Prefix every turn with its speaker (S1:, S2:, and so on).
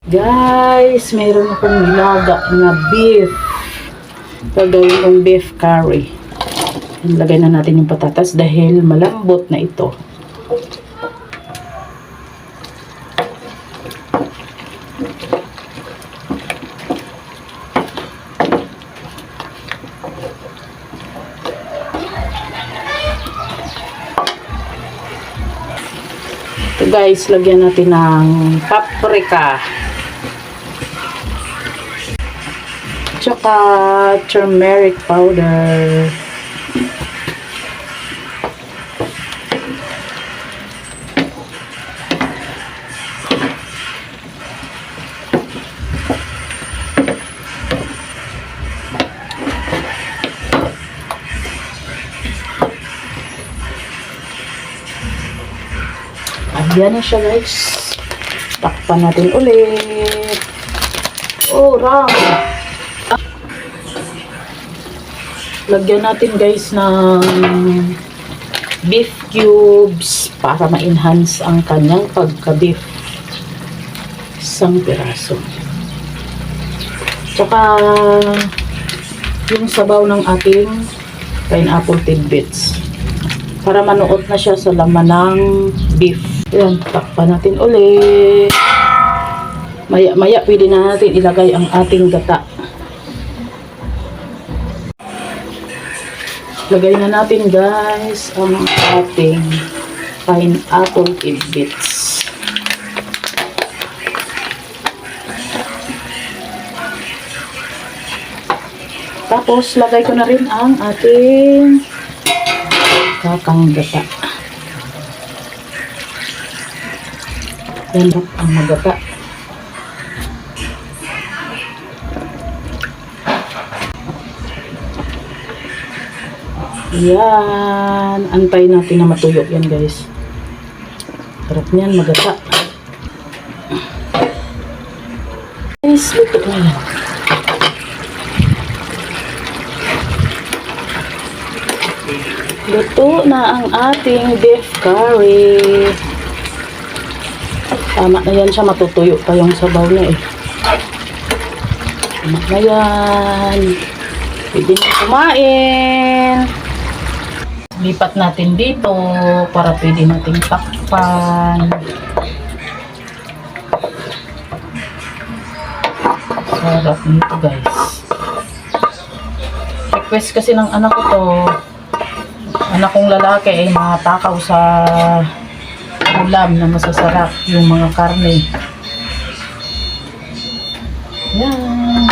S1: Guys, meron akong nilaga na beef. Gagawin kong beef curry. Ilagay na natin yung patatas dahil malambot na ito. Ito guys, lagyan natin ng paprika. Tsaka turmeric powder. Ayan na siya guys. Takpan natin ulit. Oh, ram. Lagyan natin guys ng beef cubes para ma-enhance ang kanyang pagka-beef. Isang piraso. Tsaka yung sabaw ng ating pineapple tidbits. Para manuot na siya sa laman ng beef. Ayan, takpan natin ulit. Maya-maya pwede na natin ilagay ang ating gata. Lagay na natin guys ang ating pineapple tidbits. Tapos lagay ko na rin ang ating kakang gata. Yan ang magata. Yan. Antay natin na matuyo yan guys. Sarap niyan magata. Guys, luto na yan. Luto na ang ating beef curry. Tama na yan siya, matutuyo pa yung sabaw niya eh. Tama na yan. Pwede na kumain. Lipat natin dito para pwede natin takpan. Sarap nito guys. Request kasi ng anak ko to. Anak kong lalaki ay matakaw sa ulam na masasarap yung mga karne. Yan.